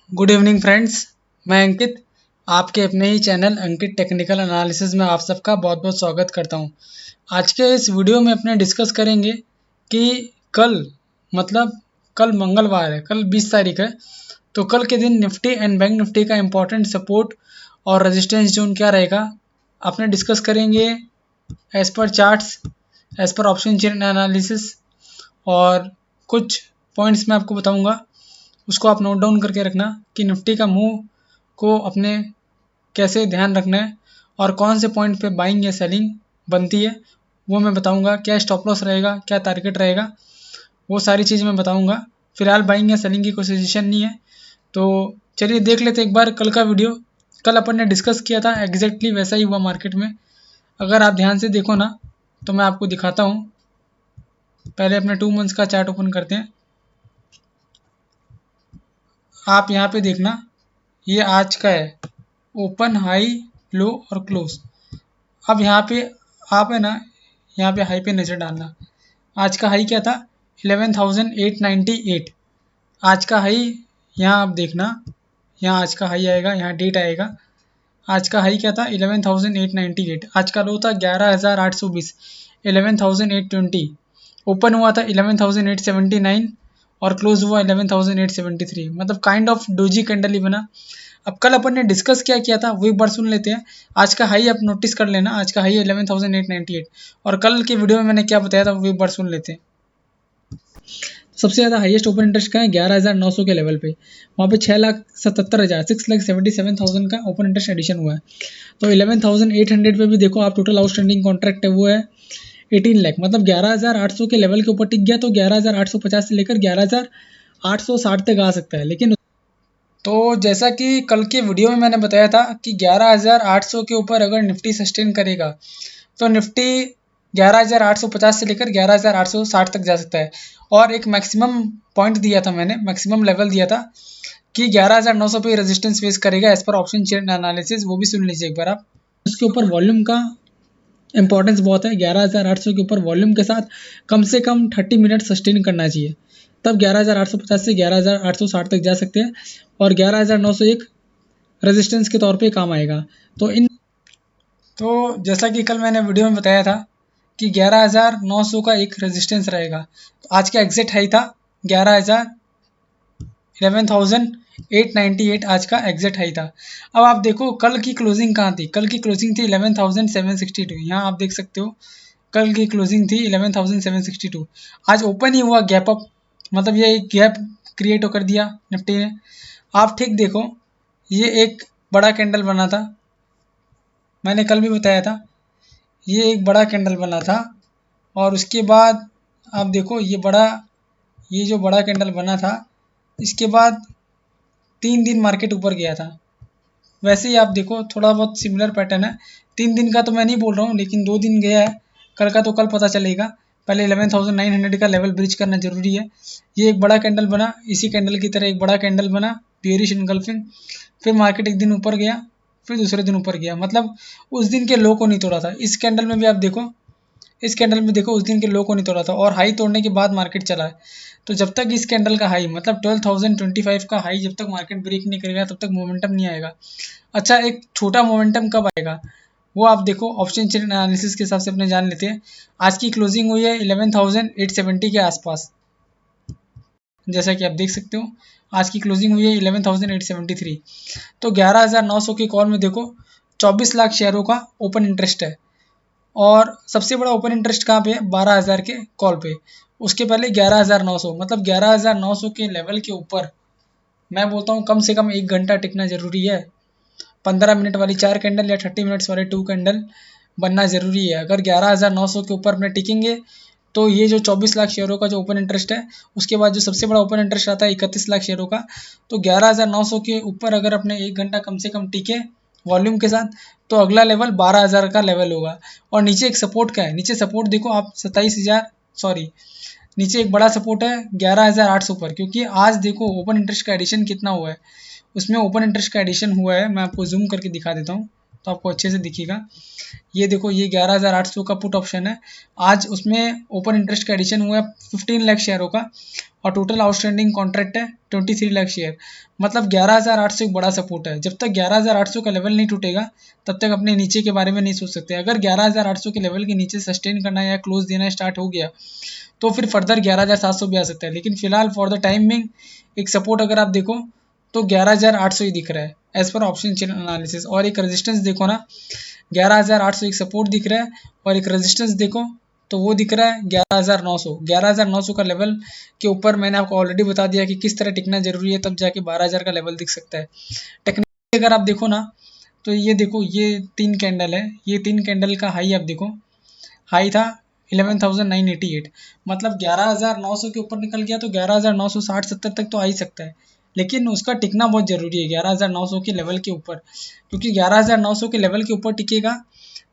Good evening friends. मैं अंकित आपके अपने ही चैनल अंकित टेक्निकल एनालिसिस में आप सबका बहुत बहुत स्वागत करता हूं। आज के इस वीडियो में अपने डिस्कस करेंगे कि कल मतलब कल मंगलवार है, कल 20 तारीख है। तो कल के दिन निफ्टी एंड बैंक निफ्टी का इम्पोर्टेंट सपोर्ट और रेजिस्टेंस जोन क्या रहेगा अपने डिस्कस करेंगे as per charts, as per option chain analysis. और कुछ पॉइंट्स मैं आपको बताऊंगा, उसको आप नोट डाउन करके रखना कि निफ्टी का मूव को अपने कैसे ध्यान रखना है और कौन से पॉइंट पे बाइंग या सेलिंग बनती है वो मैं बताऊंगा। क्या स्टॉप लॉस रहेगा, क्या टारगेट रहेगा, वो सारी चीज़ मैं बताऊंगा। फिलहाल बाइंग या सेलिंग की कोई सजेशन नहीं है। तो चलिए देख लेते एक बार कल का वीडियो। कल अपन ने डिस्कस किया था, एग्जैक्टली वैसा ही हुआ मार्केट में। अगर आप ध्यान से देखो ना तो मैं आपको दिखाता हूँ। पहले अपने 2 मंथ्स का चार्ट ओपन करते हैं। आप यहाँ पे देखना, ये आज का है, ओपन हाई लो और क्लोज। अब यहाँ पे आप है ना, यहाँ पे हाई पे नज़र डालना। आज का हाई क्या था? 11,898। आज का हाई यहाँ आप देखना, यहाँ आज का हाई आएगा, यहाँ डेट आएगा। आज का हाई क्या था? 11,898। आज का लो था 11,820, 11,820। ओपन हुआ था 11,879 और क्लोज हुआ 11,873। मतलब काइंड ऑफ डोजी कैंडल ही बना। अब कल अपन ने डिस्कस क्या किया था वो एक बार सुन लेते हैं। आज का हाई आप नोटिस कर लेना, आज का हाई 11,898 और कल के वीडियो में मैंने क्या बताया था वो एक बार सुन लेते हैं। सबसे ज़्यादा हाईएस्ट ओपन इंटरेस्ट का है 11,900 के लेवल पे। वहाँ पे 6,77,000 6,77,000 का ओपन इंटरेस्ट एडिशन हुआ है। तो 11,800 पे भी देखो आप, टोटल आउटस्टैंडिंग कॉन्ट्रैक्ट है वो है 18 लाख। मतलब 11,800 के लेवल के ऊपर टिक गया तो 11,850 से लेकर 11,860 तक आ सकता है। लेकिन तो जैसा कि कल के वीडियो में मैंने बताया था कि 11,800 के ऊपर अगर निफ्टी सस्टेन करेगा तो निफ्टी 11,850 से लेकर 11,860 तक जा सकता है। और एक मैक्सिमम पॉइंट दिया था मैंने, मैक्सिमम लेवल दिया था कि 11,900 पे रेजिस्टेंस फेस करेगा as per option chain analysis. वो भी सुन लीजिए एक बार आप। उसके ऊपर वॉल्यूम का इंपॉर्टेंस बहुत है। 11,800 के ऊपर वॉल्यूम के साथ कम से कम 30 मिनट सस्टेन करना चाहिए, तब 11,850 से 11,860 तक जा सकते हैं और 11,901 रेजिस्टेंस के तौर पे काम आएगा। तो जैसा कि कल मैंने वीडियो में बताया था कि 11,900 का एक रेजिस्टेंस रहेगा। तो आज का एग्जिट हाई था 11,898 आज का एग्जिट हाई था। अब आप देखो कल की क्लोजिंग कहाँ थी? कल की क्लोजिंग थी 11,762। यहाँ आप देख सकते हो कल की क्लोजिंग थी 11,762। आज ओपन ही हुआ गैप अप, मतलब ये एक गैप क्रिएट कर दिया निफ्टी ने। आप ठीक देखो, ये एक बड़ा कैंडल बना था, मैंने कल भी बताया था, ये एक बड़ा कैंडल बना था। और उसके बाद आप देखो ये जो बड़ा कैंडल बना था, इसके बाद 3 दिन मार्केट ऊपर गया था। वैसे ही आप देखो थोड़ा बहुत सिमिलर पैटर्न है। 3 दिन का तो मैं नहीं बोल रहा हूँ, लेकिन 2 दिन गया है। कल का तो कल पता चलेगा। पहले 11,900 का लेवल ब्रिज करना जरूरी है। ये एक बड़ा कैंडल बना, इसी कैंडल की तरह एक बड़ा कैंडल बना, बियरिश इनगल्फिंग। फिर मार्केट एक दिन ऊपर गया, फिर दूसरे दिन ऊपर गया, मतलब उस दिन के लो को नहीं तोड़ा था। इस कैंडल में भी आप देखो, इस कैंडल में देखो उस दिन के लो को नहीं तोड़ा था और हाई तोड़ने के बाद मार्केट चला है। तो जब तक इस कैंडल का हाई मतलब 12,025 का हाई जब तक मार्केट ब्रेक नहीं करेगा तब तक मोमेंटम नहीं आएगा। अच्छा, एक छोटा मोमेंटम कब आएगा वो आप देखो, ऑप्शन चेन एनालिसिस के हिसाब से अपने जान लेते हैं। आज की क्लोजिंग हुई है 11,870 के आसपास, जैसा कि आप देख सकते हो। आज की क्लोजिंग हुई है 11,873। तो 11,900 की कॉल में देखो 24 लाख शेयरों का ओपन इंटरेस्ट है। और सबसे बड़ा ओपन इंटरेस्ट कहाँ पे है? 12,000 के कॉल पे। उसके पहले 11,900, मतलब 11,900 के लेवल के ऊपर मैं बोलता हूँ कम से कम 1 घंटा टिकना जरूरी है। 15 मिनट वाली 4 कैंडल या 30 मिनट्स वाले 2 कैंडल बनना ज़रूरी है। अगर 11,900 के ऊपर अपने टिकेंगे तो ये जो 24 लाख शेयरों का जो ओपन इंटरेस्ट है, उसके बाद जो सबसे बड़ा ओपन इंटरेस्ट आता है 31 लाख शेयरों का, तो 11,900 के ऊपर अगर अपने 1 घंटा कम से कम टिके वॉल्यूम के साथ तो अगला लेवल 12,000 का लेवल होगा। और नीचे एक सपोर्ट का है, नीचे सपोर्ट देखो आप 27,000, सॉरी नीचे एक बड़ा सपोर्ट है 11,800 पर। क्योंकि आज देखो ओपन इंटरेस्ट का एडिशन कितना हुआ है, उसमें ओपन इंटरेस्ट का एडिशन हुआ है, मैं आपको जूम करके दिखा देता हूँ। तो आपको अच्छे से दिखेगा। ये देखो ये 11,800 का पुट ऑप्शन है। आज उसमें ओपन इंटरेस्ट का एडिशन हुआ है 15 लाख शेयरों का और टोटल आउटस्टैंडिंग कॉन्ट्रैक्ट है 23 लाख शेयर। मतलब 11,800 एक बड़ा सपोर्ट है। जब तक 11,800 का लेवल नहीं टूटेगा तब तक अपने नीचे के बारे में नहीं सोच सकते। अगर 11,800 के लेवल के नीचे सस्टेन करना या क्लोज देना स्टार्ट हो गया तो फिर फर्दर 11,700 भी आ सकता है। लेकिन फिलहाल फॉर द टाइमिंग एक सपोर्ट अगर आप देखो तो 11,800 ही दिख रहा है as per option chain analysis. और एक रेजिस्टेंस देखो ना, 11,800 एक सपोर्ट दिख रहा है और एक रेजिस्टेंस देखो तो वो दिख रहा है 11,900। 11,900 का लेवल के ऊपर मैंने आपको ऑलरेडी बता दिया कि किस तरह टिकना जरूरी है, तब जाके 12,000 का लेवल दिख सकता है। टेक्निकली अगर आप देखो ना तो ये देखो ये 3 कैंडल है, ये 3 कैंडल का हाई आप देखो, हाई था 11,988। मतलब 11,900 के ऊपर निकल गया तो 11,960-70 तक तो आ ही सकता है। लेकिन उसका टिकना बहुत ज़रूरी है 11,900 के लेवल के ऊपर, क्योंकि 11,900 के लेवल के ऊपर टिकेगा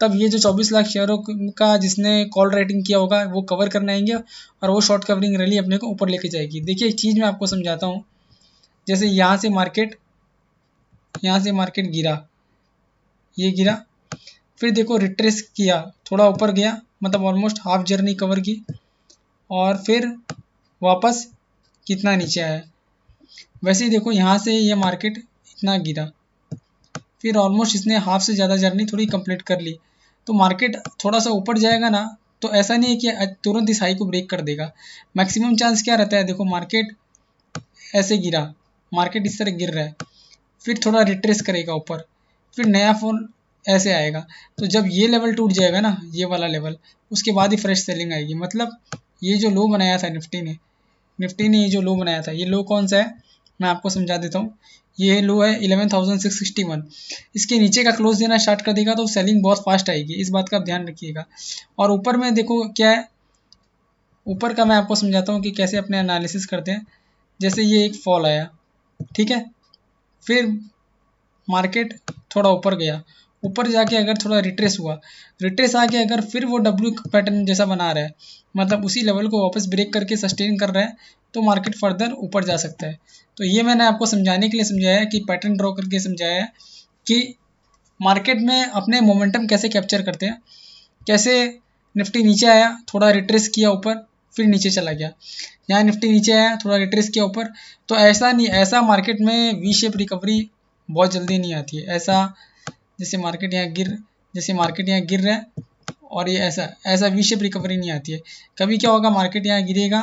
तब ये जो 24 लाख शेयरों का जिसने कॉल राइटिंग किया होगा वो कवर करने आएंगे और वो शॉर्ट कवरिंग रैली अपने को ऊपर लेके जाएगी। देखिए एक चीज़ मैं आपको समझाता हूँ। जैसे यहाँ से मार्केट गिरा, ये गिरा, फिर देखो रिट्रेस किया, थोड़ा ऊपर गया, मतलब ऑलमोस्ट हाफ जर्नी कवर की और फिर वापस कितना नीचे आया। वैसे ही देखो यहाँ से ये मार्केट इतना गिरा, फिर ऑलमोस्ट इसने हाफ से ज़्यादा जर्नी थोड़ी कंप्लीट कर ली। तो मार्केट थोड़ा सा ऊपर जाएगा ना तो ऐसा नहीं है कि तुरंत इस हाई को ब्रेक कर देगा। मैक्सिमम चांस क्या रहता है, देखो मार्केट ऐसे गिरा, मार्केट इस तरह गिर रहा है, फिर थोड़ा रिट्रेस करेगा ऊपर, फिर नया फ़ोन ऐसे आएगा। तो जब ये लेवल टूट जाएगा ना, ये वाला लेवल, उसके बाद ही फ्रेश सेलिंग आएगी। मतलब ये जो लो बनाया था निफ्टी ने ये जो लो बनाया था, ये लो कौन सा है मैं आपको समझा देता हूँ। ये लो है 11,661। इसके नीचे का क्लोज देना स्टार्ट कर देगा तो सेलिंग बहुत फास्ट आएगी, इस बात का आप ध्यान रखिएगा। और ऊपर में देखो क्या है, ऊपर का मैं आपको समझाता हूँ कि कैसे अपने एनालिसिस करते हैं। जैसे ये एक फॉल आया, ठीक है, फिर मार्केट थोड़ा ऊपर गया, ऊपर जाके अगर थोड़ा रिट्रेस हुआ, रिट्रेस आके अगर फिर वो डब्ल्यू पैटर्न जैसा बना रहा है, मतलब उसी लेवल को वापस ब्रेक करके सस्टेन कर रहा है, तो मार्केट फर्दर ऊपर जा सकता है। तो ये मैंने आपको समझाने के लिए समझाया है कि पैटर्न ड्रॉ करके समझाया है कि मार्केट में अपने मोमेंटम कैसे कैप्चर करते हैं। कैसे निफ्टी नीचे आया, थोड़ा रिट्रेस किया ऊपर, फिर नीचे चला गया। यहाँ निफ्टी नीचे आया, थोड़ा रिट्रेस किया ऊपर। तो ऐसा नहीं, ऐसा मार्केट में वी शेप रिकवरी बहुत जल्दी नहीं आती है। ऐसा जैसे मार्केट यहाँ गिर रहा है और ये ऐसा ऐसा वी शेप रिकवरी नहीं आती है। कभी क्या होगा, मार्केट यहाँ गिरेगा,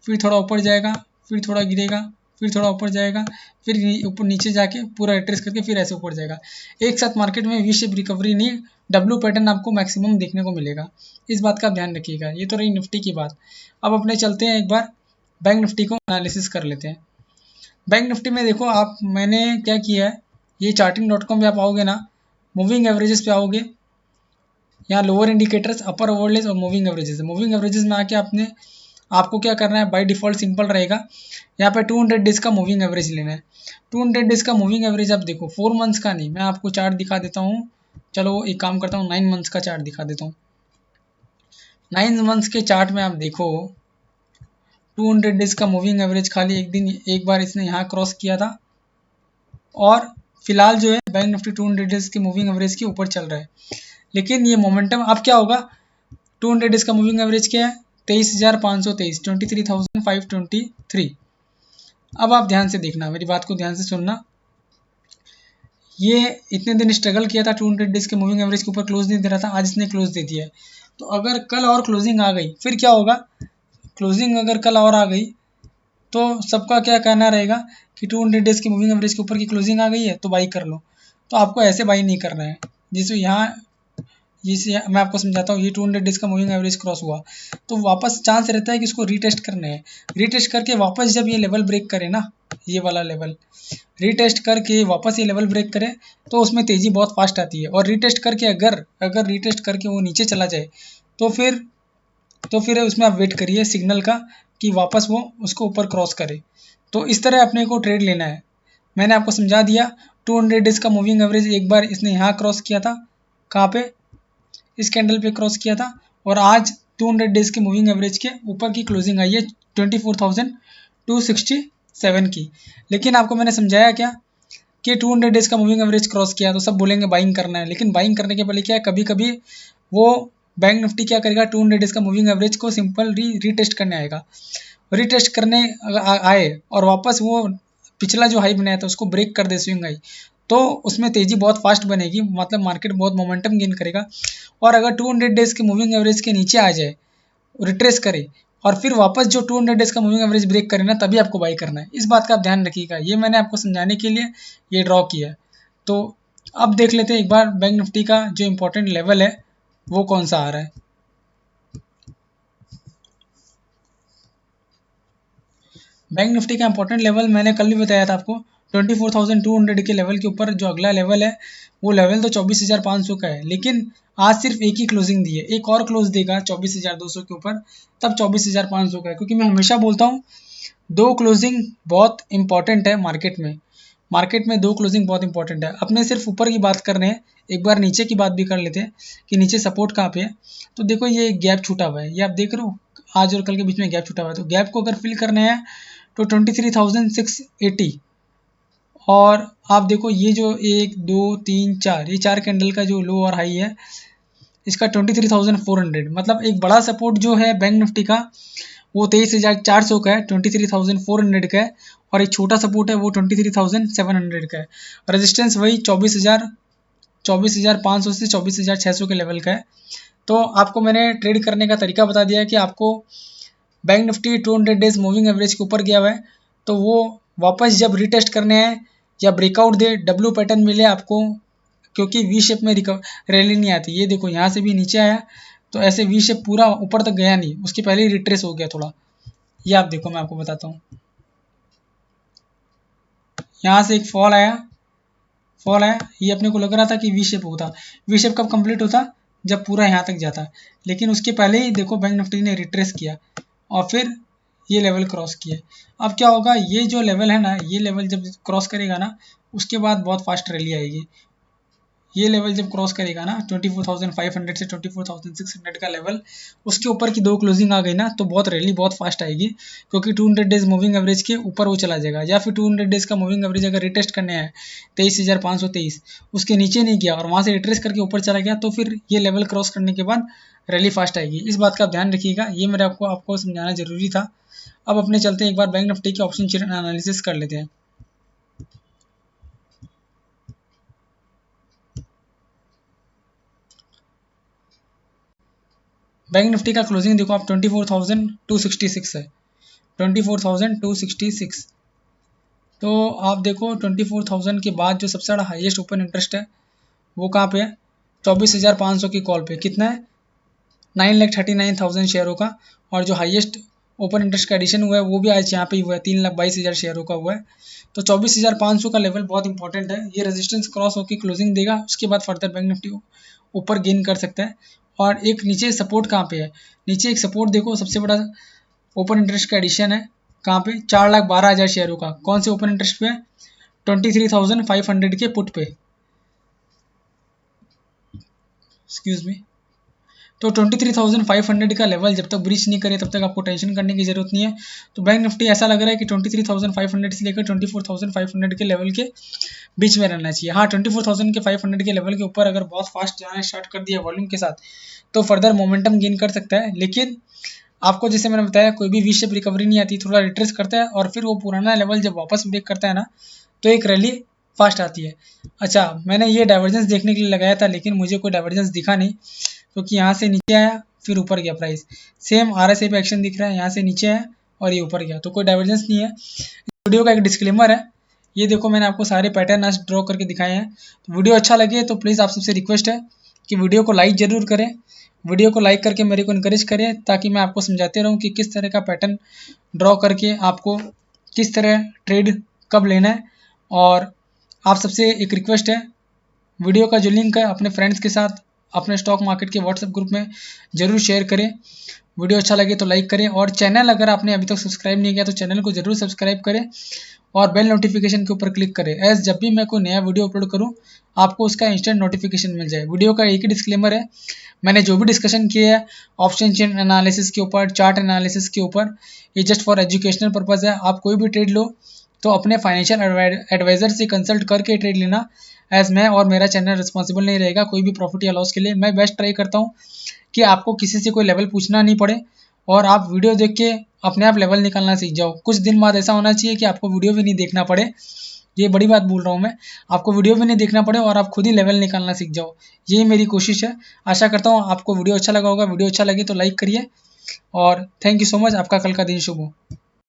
फिर थोड़ा ऊपर जाएगा, फिर थोड़ा गिरेगा, फिर थोड़ा ऊपर जाएगा, फिर ऊपर नीचे जाके पूरा रिट्रेस करके फिर ऐसे ऊपर जाएगा। एक साथ मार्केट में वी शेप रिकवरी नहीं, डब्ल्यू पैटर्न आपको मैक्सिमम देखने को मिलेगा। इस बात का ध्यान रखिएगा। ये तो रही निफ्टी की बात। अब अपने चलते हैं एक बार बैंक निफ्टी को एनालिसिस कर लेते हैं। बैंक निफ्टी में देखो आप, मैंने क्या किया है, ये charting.com पे आप आओगे ना, मूविंग एवरेजेस पे आओगे, यहाँ लोअर इंडिकेटर्स, अपर ओवरलेस और मूविंग एवरेजेस। मूविंग एवरेजेस में आके आपको क्या करना है, बाय डिफ़ॉल्ट सिंपल रहेगा, यहाँ पे 200 डेज का मूविंग एवरेज लेना है। 200 डेज का मूविंग एवरेज आप देखो, 4 मंथ्स का नहीं, मैं आपको चार्ट दिखा देता हूँ। चलो एक काम करता हूँ, 9 मंथ्स का चार्ट दिखा देता हूँ। 9 मंथ्स के चार्ट में आप देखो 200 डेज का मूविंग एवरेज खाली एक बार इसने यहाँ क्रॉस किया था और फिलहाल जो है बैंक निफ्टी 200 डेज के मूविंग एवरेज के ऊपर चल रहा है। लेकिन ये मोमेंटम अब क्या होगा, 200 डेज का मूविंग एवरेज क्या है, 23,523, 23,523। अब आप ध्यान से देखना, मेरी बात को ध्यान से सुनना। ये इतने दिन स्ट्रगल किया था, 200 डेज के मूविंग एवरेज के ऊपर क्लोज नहीं दे रहा था, आज इसने क्लोज दे दिया है। तो अगर कल और क्लोजिंग आ गई फिर क्या होगा, क्लोजिंग अगर कल और आ गई तो सबका क्या कहना रहेगा कि 200 डेज की मूविंग एवरेज के ऊपर की क्लोजिंग आ गई है तो बाई कर लो। तो आपको ऐसे बाई नहीं करना है। जिसे मैं आपको समझाता हूँ, ये 200 डेज का मूविंग एवरेज क्रॉस हुआ तो वापस चांस रहता है कि इसको रीटेस्ट करना है। रीटेस्ट करके वापस जब ये लेवल ब्रेक करे ना, ये वाला लेवल रीटेस्ट करके वापस ये लेवल ब्रेक करे तो उसमें तेज़ी बहुत फास्ट आती है। और रीटेस्ट करके अगर रीटेस्ट करके वो नीचे चला जाए तो फिर उसमें आप वेट करिए सिग्नल का कि वापस वो उसको ऊपर क्रॉस करे। तो इस तरह अपने को ट्रेड लेना है। मैंने आपको समझा दिया। 200 डेज का मूविंग एवरेज एक बार इसने यहाँ क्रॉस किया था, कहाँ पे, इस कैंडल पे क्रॉस किया था, और आज 200 डेज के मूविंग एवरेज के ऊपर की क्लोजिंग आई है 24,267 की। लेकिन आपको मैंने समझाया क्या, कि 200 डेज का मूविंग एवरेज क्रॉस किया तो सब बोलेंगे बाइंग करना है, लेकिन बाइंग करने के पहले क्या है, कभी कभी वो बैंक निफ्टी क्या करेगा, 200 डेज का मूविंग एवरेज को सिंपल रीटेस्ट करने आएगा। रीटेस्ट करने आए और वापस वो पिछला जो हाई बनाया था उसको ब्रेक कर दे स्विंग हाई, तो उसमें तेजी बहुत फास्ट बनेगी, मतलब मार्केट बहुत मोमेंटम गेन करेगा। और अगर 200 डेज के मूविंग एवरेज के नीचे आ जाए, रिट्रेस करे और फिर वापस जो 200 डेज का मूविंग एवरेज ब्रेक करे ना, तभी आपको बाई करना है। इस बात का आप ध्यान रखिएगा, ये मैंने आपको समझाने के लिए ये ड्रॉ किया है। तो अब देख लेते हैं एक बार बैंक निफ्टी का जो इम्पोर्टेंट लेवल है वो कौन सा आ रहा है। बैंक निफ्टी का इंपॉर्टेंट लेवल मैंने कल भी बताया था आपको, 24,200 के लेवल के ऊपर जो अगला लेवल है वो लेवल तो 24,500 का है, लेकिन आज सिर्फ एक ही क्लोजिंग दी है, एक और क्लोज देगा 24,200 के ऊपर, तब 24,500 का है। क्योंकि मैं हमेशा बोलता हूँ दो क्लोजिंग बहुत इंपॉर्टेंट है मार्केट में, मार्केट में दो क्लोजिंग बहुत इंपॉर्टेंट है। अपने सिर्फ ऊपर की बात कर रहे हैं, एक बार नीचे की बात भी कर लेते हैं कि नीचे सपोर्ट कहाँ पे है। तो देखो ये गैप छूटा हुआ है, ये आप देख रहे हो आज और कल के बीच में गैप छूटा हुआ है, तो गैप को अगर फिल करने हैं तो 23,680, और आप देखो ये जो 1 2 3 4 ये 4 कैंडल का जो लो और हाई है इसका 23,400, मतलब एक बड़ा सपोर्ट जो है बैंक निफ्टी का वो 23,400 का है, 23,400 का है, और एक छोटा सपोर्ट है वो 23,700 का है। रेजिस्टेंस वही 24,500 से 24,600 के लेवल का है। तो आपको मैंने ट्रेड करने का तरीका बता दिया है कि आपको bank Nifty 200 days moving average के ऊपर गया हुआ है, तो वो वापस जब रिटेस्ट करने हैं या ब्रेकआउट दे, डब्ल्यू पैटर्न मिले आपको, क्योंकि वी शेप में रैली नहीं आती। ये देखो यहाँ से भी नीचे आया तो ऐसे वी शेप पूरा ऊपर तक गया नहीं, उसके पहले ही रिट्रेस हो गया थोड़ा। ये आप देखो मैं आपको बताता हूँ, यहाँ से एक फॉल आया, ये अपने को लग रहा था कि वी शेप होता। वी शेप कब कंप्लीट होता, जब पूरा यहाँ तक जाता, लेकिन उसके पहले ही देखो बैंक निफ्टी ने रिट्रेस किया और फिर ये लेवल क्रॉस किए। अब क्या होगा, ये जो लेवल है ना, ये लेवल जब क्रॉस करेगा ना उसके बाद बहुत फास्ट रैली आएगी। ये लेवल जब क्रॉस करेगा ना 24,500 से 24,600 का लेवल, उसके ऊपर की दो क्लोजिंग आ गई ना तो बहुत रैली बहुत फास्ट आएगी, क्योंकि 200 डेज मूविंग एवरेज के ऊपर वो चला जाएगा। या फिर 200 डेज का मूविंग एवरेज अगर रिटेस्ट करने आए 23,523, उसके नीचे नहीं गया और वहाँ से रिट्रेस करके ऊपर चला गया, तो फिर ये लेवल क्रॉस करने के बाद रैली फास्ट आएगी। इस बात का ध्यान रखिएगा, ये मेरे आपको समझाना जरूरी था। अब अपने चलते हैं एक बार बैंक निफ्टी के ऑप्शन चेन एनालिसिस कर लेते हैं। बैंक निफ्टी का क्लोजिंग देखो आप 24,266 है, 24,266। तो आप देखो 24,000 के बाद जो सबसे बड़ा हाईएस्ट ओपन इंटरेस्ट है वो कहाँ पे है, 24,500 की कॉल पे कितना है, 9,39,000 शेयरों का। और जो हाईएस्ट ओपन इंटरेस्ट का एडिशन हुआ है वो भी आज यहाँ पे ही हुआ है, 3,22,000 शेयरों का हुआ है। तो 24,500 का लेवल बहुत इंपॉर्टेंट है, ये रेजिस्टेंस क्रॉस होकर क्लोजिंग देगा, उसके बाद फर्दर बैंक निफ्टी ऊपर गेन कर सकता है। और एक नीचे सपोर्ट कहाँ पे है, नीचे एक सपोर्ट देखो सबसे बड़ा ओपन इंटरेस्ट का एडिशन है कहाँ पे, 4,12,000 शेयरों का। कौन से ओपन इंटरेस्ट पे, 23,500 के पुट पे, एक्सक्यूज मी। तो 23,500 का लेवल जब तक ब्रीच नहीं करे तब तक आपको टेंशन करने की जरूरत नहीं है। तो बैंक निफ्टी ऐसा लग रहा है कि 23,500 से लेकर 24,500 के लेवल के बीच में रहना चाहिए। हाँ, 24,500 के लेवल के ऊपर अगर बहुत फास्ट जाना स्टार्ट कर दिया वॉल्यूम के साथ तो फर्दर मोमेंटम गेन कर सकता है, लेकिन आपको जैसे मैंने बताया कोई भी वी शेप रिकवरी नहीं आती, थोड़ा रिट्रेस करता है और फिर वो पुराना लेवल जब वापस ब्रेक करता है ना तो एक रैली फास्ट आती है। अच्छा, मैंने ये डाइवर्जेंस देखने के लिए लगाया था लेकिन मुझे कोई डाइवर्जेंस दिखा नहीं, क्योंकि यहाँ से नीचे आया फिर ऊपर गया प्राइस, सेम RSI पे एक्शन दिख रहा है, यहाँ से नीचे आया और ये ऊपर गया, तो कोई डाइवर्जेंस नहीं है। वीडियो का एक डिस्क्लेमर है, ये देखो मैंने आपको सारे पैटर्न आज ड्रॉ करके दिखाए हैं। तो वीडियो अच्छा लगे तो प्लीज़ आप सबसे रिक्वेस्ट है कि वीडियो को लाइक ज़रूर करें, वीडियो को लाइक करके मेरे को इनकरेज करें ताकि मैं आपको समझाते रहूँ कि किस तरह का पैटर्न ड्रॉ करके आपको किस तरह ट्रेड कब लेना है। और आप सबसे एक रिक्वेस्ट है, वीडियो का जो लिंक है अपने फ्रेंड्स के साथ अपने स्टॉक मार्केट के व्हाट्सएप ग्रुप में ज़रूर शेयर करें। वीडियो अच्छा लगे तो लाइक करें, और चैनल अगर आपने अभी तक सब्सक्राइब नहीं किया तो चैनल को ज़रूर सब्सक्राइब करें और बेल नोटिफिकेशन के ऊपर क्लिक करें, एज जब भी मैं कोई नया वीडियो अपलोड करूं आपको उसका इंस्टेंट नोटिफिकेशन मिल जाए। वीडियो का एक ही डिस्क्लेमर है, मैंने जो भी डिस्कशन किया है ऑप्शन चेन एनालिसिस के ऊपर, चार्ट एनालिसिस के ऊपर, ये जस्ट फॉर एजुकेशनल पर्पज़ है। आप कोई भी ट्रेड लो तो अपने फाइनेंशियल एडवाइज़र से कंसल्ट करके ट्रेड लेना, एज मैं और मेरा चैनल रिस्पॉन्सिबल नहीं रहेगा कोई भी प्रॉफिट या लॉस के लिए। मैं बेस्ट ट्राई करता हूँ कि आपको किसी से कोई लेवल पूछना नहीं पड़े और आप वीडियो देख के अपने आप लेवल निकालना सीख जाओ। कुछ दिन बाद ऐसा होना चाहिए कि आपको वीडियो भी नहीं देखना पड़े, ये बड़ी बात बोल रहा हूँ मैं, आपको वीडियो भी नहीं देखना पड़े और आप खुद ही लेवल निकालना सीख जाओ। यही मेरी कोशिश है। आशा करता हूँ आपको वीडियो अच्छा लगा होगा। वीडियो अच्छा लगे तो लाइक करिए और थैंक यू सो मच। आपका कल का दिन शुभ हो।